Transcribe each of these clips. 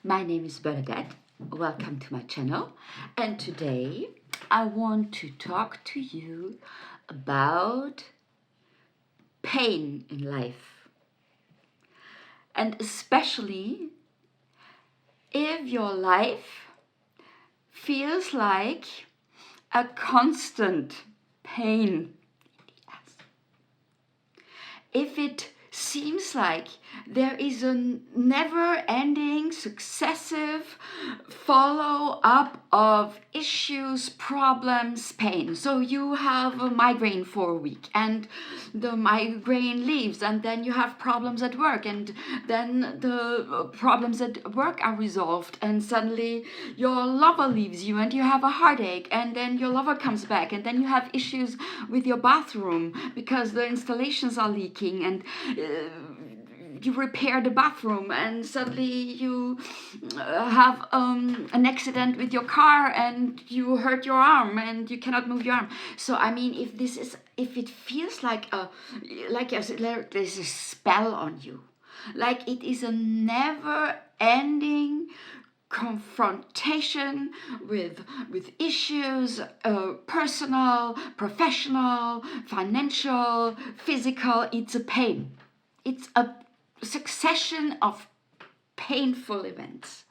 My name is Bernadette. Welcome to my channel. And today I want to talk to you about pain in life. And especially if your life feels like a constant pain. If it seems like there is a never-ending, successive follow-up of issues, problems, pain. So you have a migraine for a week and the migraine leaves, and then you have problems at work, and then the problems at work are resolved, and suddenly your lover leaves you and you have a heartache, and then your lover comes back, and then you have issues with your bathroom because the installations are leaking, and you repair the bathroom and suddenly you have an accident with your car and you hurt your arm and you cannot move your arm. So I mean, if it feels like there's a spell on you, like it is a never ending confrontation with issues, personal, professional, financial, physical. It's a pain. It's a succession of painful events.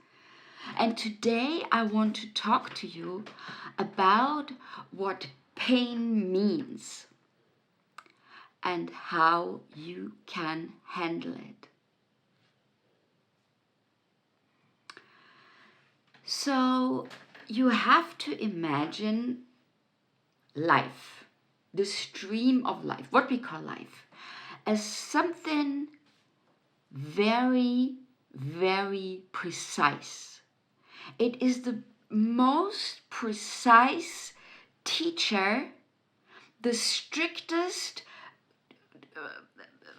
And today I want to talk to you about what pain means and how you can handle it. So you have to imagine life, the stream of life, what we call life, as something very, very precise. It is the most precise teacher, the strictest,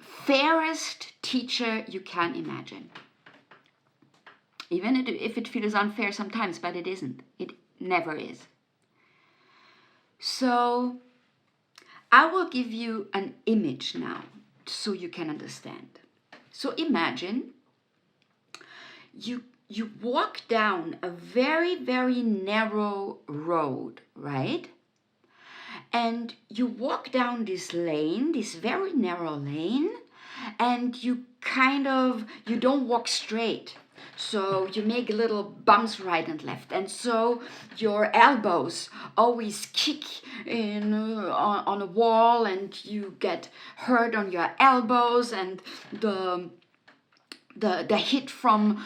fairest teacher you can imagine. Even if it feels unfair sometimes, but it isn't. It never is. So I will give you an image now so you can understand. So imagine you walk down a very, very narrow road, right? And you walk down this lane, this very narrow lane, and you don't walk straight. So you make little bumps right and left, and so your elbows always kick in on a wall, and you get hurt on your elbows, and the hit from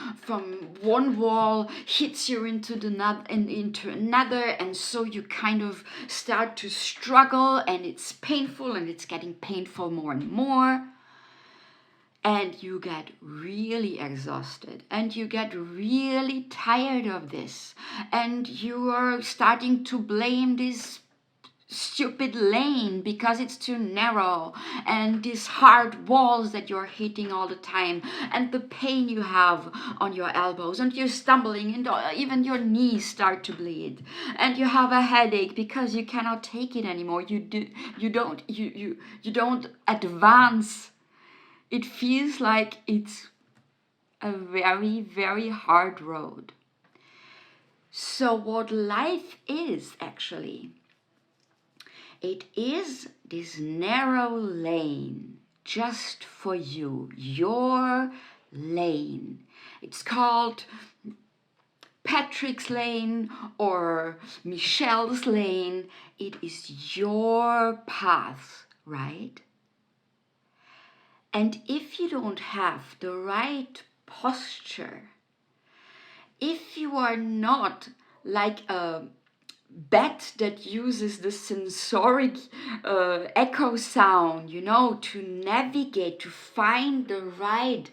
one wall hits you into another, and so you kind of start to struggle, and it's painful, and it's getting painful more and more. And you get really exhausted and you get really tired of this, and you are starting to blame this stupid lane because it's too narrow, and these hard walls that you're hitting all the time, and the pain you have on your elbows, and you're stumbling, and even your knees start to bleed, and you have a headache because you cannot take it anymore. You don't advance. It feels like it's a very, very hard road. So what life is actually, it is this narrow lane just for you, your lane. It's called Patrick's lane or Michelle's lane. It is your path, right? And if you don't have the right posture, if you are not like a bat that uses the sensoric echo sound, to navigate, to find the right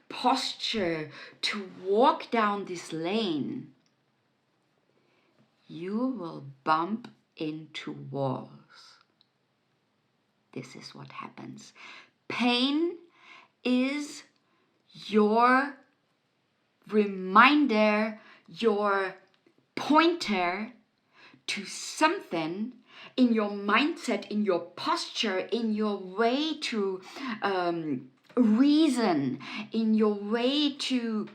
posture to walk down this lane, you will bump into walls. This is what happens. Pain is your reminder, your pointer to something in your mindset, in your posture, in your way to reason, in your way to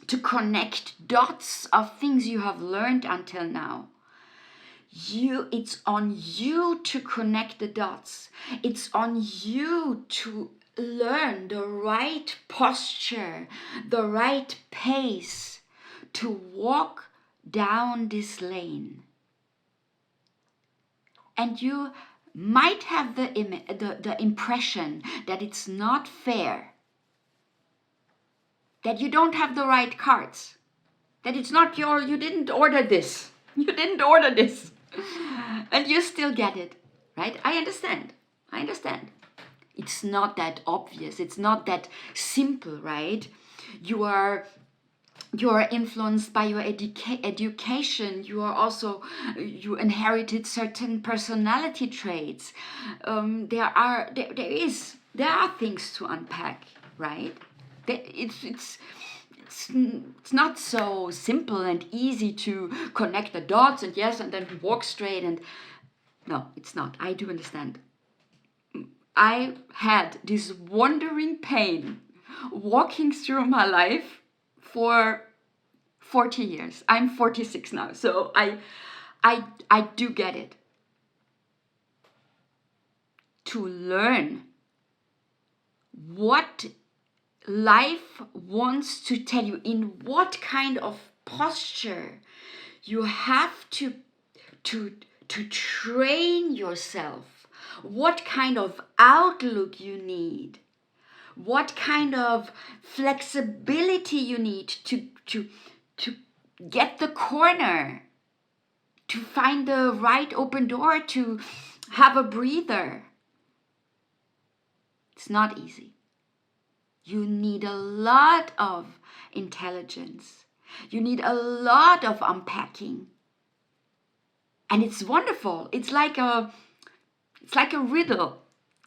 to connect dots of things you have learned until now. It's on you to connect the dots. It's on you to learn the right posture, the right pace to walk down this lane. And you might have the impression that it's not fair, that you don't have the right cards, that it's not you didn't order this, and you still get it, right? I understand. It's not that obvious, it's not that simple, right? You are influenced by your education. You inherited certain personality traits. There are things to unpack, right? It's not so simple and easy to connect the dots and then walk straight, and no, it's not. I do understand. I had this wandering pain walking through my life for 40 years. I'm 46 now, so I do get it. To learn what life wants to tell you, in what kind of posture you have to train yourself, what kind of outlook you need, what kind of flexibility you need to get the corner, to find the right open door, to have a breather. It's not easy. You need a lot of intelligence. You need a lot of unpacking. And it's wonderful. It's like a riddle.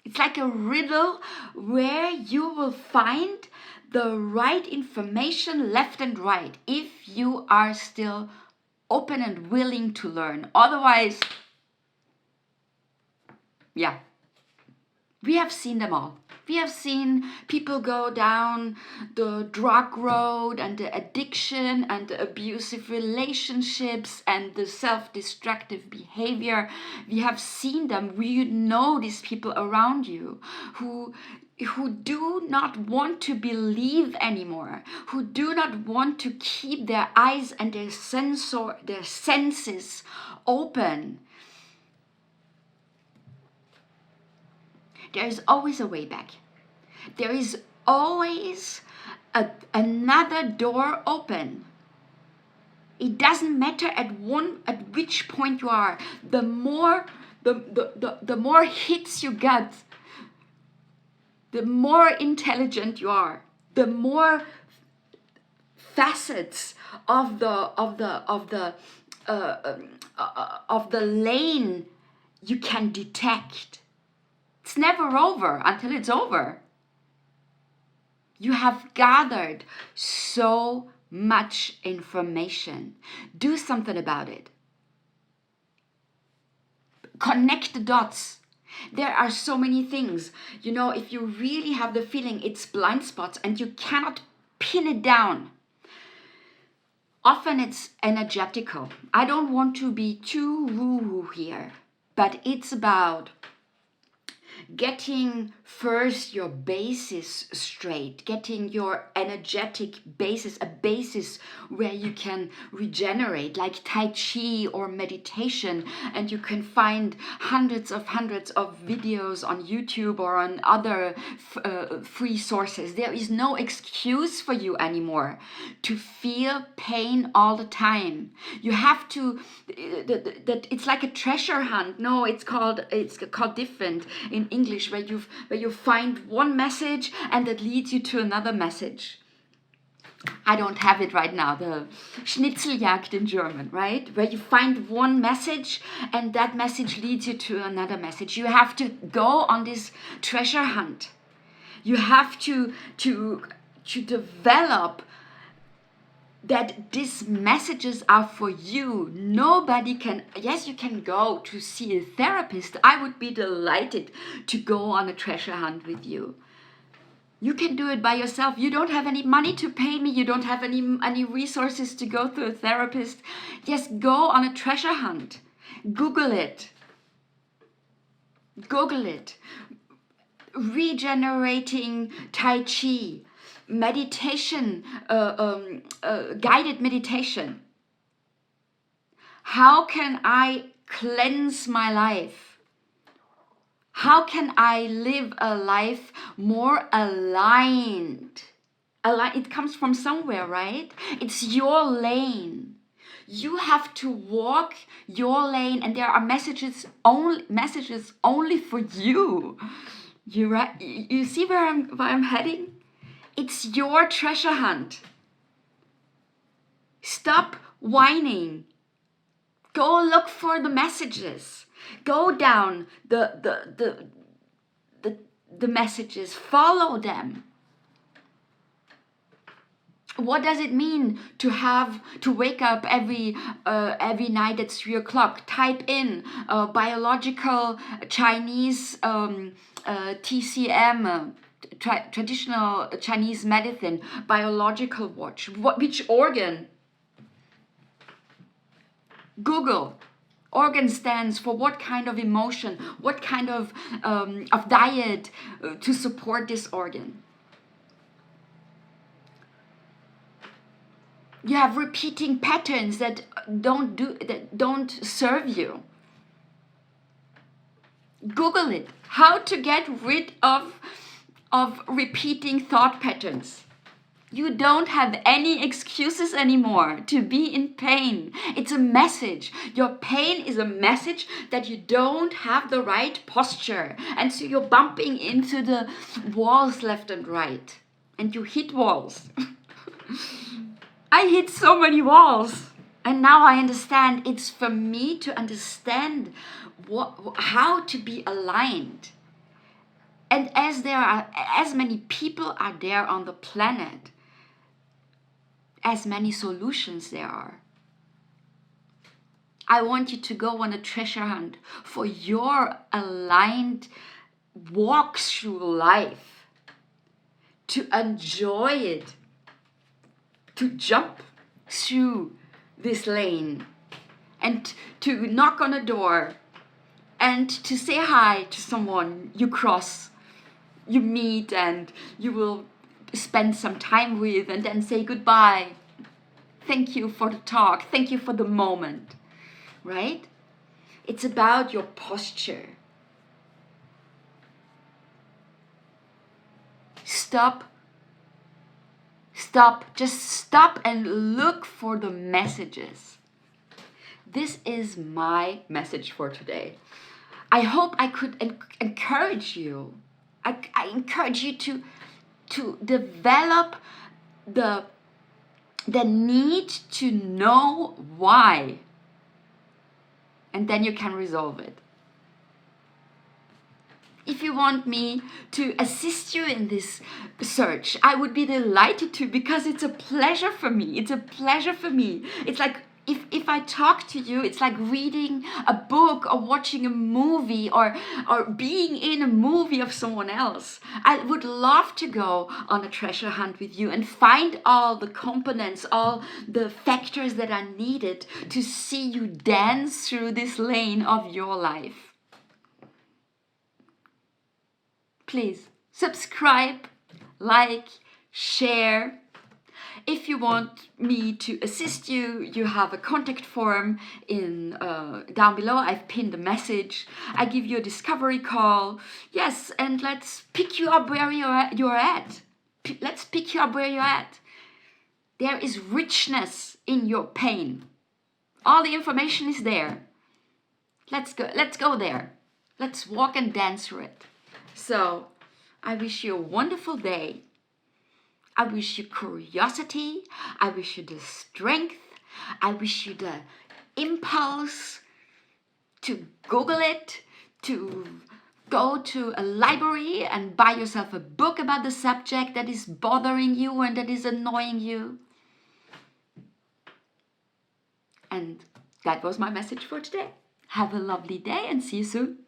It's like a riddle where you will find the right information left and right if you are still open and willing to learn. Otherwise, we have seen them all. We have seen people go down the drug road and the addiction and the abusive relationships and the self-destructive behavior. We have seen them. We know these people around you who do not want to believe anymore, who do not want to keep their eyes and their senses open. There is always a way back. There is always another door open. It doesn't matter at which point you are. The more hits you get, the more intelligent you are, the more facets of the lane you can detect. It's never over until it's over. You have gathered so much information. Do something about it. Connect the dots. There are so many things. If you really have the feeling it's blind spots and you cannot pin it down, often it's energetical. I don't want to be too woo-woo here, but it's about getting first your basis straight, getting your energetic basis, a basis where you can regenerate, like Tai Chi or meditation, and you can find hundreds of videos on YouTube or on other free sources. There is no excuse for you anymore to feel pain all the time. You have to, it's like a treasure hunt. No, it's called different in English, where you find one message and that leads you to another message. I don't have it right now, the Schnitzeljagd in German, right? Where you find one message and that message leads you to another message. You have to go on this treasure hunt. You have to develop that these messages are for you. Nobody can, yes, you can go to see a therapist. I would be delighted to go on a treasure hunt with you. You can do it by yourself. You don't have any money to pay me. You don't have any resources to go to a therapist. Just go on a treasure hunt. Google it. Google it. Regenerating Tai Chi, meditation, guided meditation. How can I cleanse my life? How can I live a life more aligned? It comes from somewhere, right? It's your lane. You have to walk your lane, and there are messages only for you. You see where I'm heading? It's your treasure hunt. Stop whining. Go look for the messages. Go down the messages. Follow them. What does it mean to wake up every night at 3 o'clock? Type in biological Chinese TCM, traditional Chinese medicine, biological watch. Which organ? Google. Organ stands for what kind of emotion, what kind of diet to support this organ. You have repeating patterns that don't serve you. Google it. How to get rid of repeating thought patterns. You don't have any excuses anymore to be in pain. It's a message. Your pain is a message that you don't have the right posture. And so you're bumping into the walls left and right. And you hit walls. I hit so many walls. And now I understand it's for me to understand how to be aligned. And as there are as many people are there on the planet, as many solutions there are. I want you to go on a treasure hunt for your aligned walk through life, to enjoy it, to jump through this lane, and to knock on a door, and to say hi to someone you cross, you meet, and you will spend some time with, and then say goodbye. Thank you for the talk. Thank you for the moment. Right? It's about your posture. Stop. Just stop and look for the messages. This is my message for today. I hope I could encourage you. I encourage you to develop the need to know why, and then you can resolve it. If you want me to assist you in this search, I would be delighted to, because it's a pleasure for me. It's a pleasure for me. It's like if I talk to you, it's like reading a book or watching a movie or being in a movie of someone else. I would love to go on a treasure hunt with you and find all the components, all the factors that are needed to see you dance through this lane of your life. Please subscribe, like, share. If you want me to assist you, you have a contact form in down below. I've pinned a message. I give you a discovery call. Yes, and let's pick you up where you're at. Let's pick you up where you're at. There is richness in your pain. All the information is there. Let's go there. Let's walk and dance through it. So, I wish you a wonderful day. I wish you curiosity. I wish you the strength. I wish you the impulse to Google it, to go to a library and buy yourself a book about the subject that is bothering you and that is annoying you. And that was my message for today. Have a lovely day and see you soon.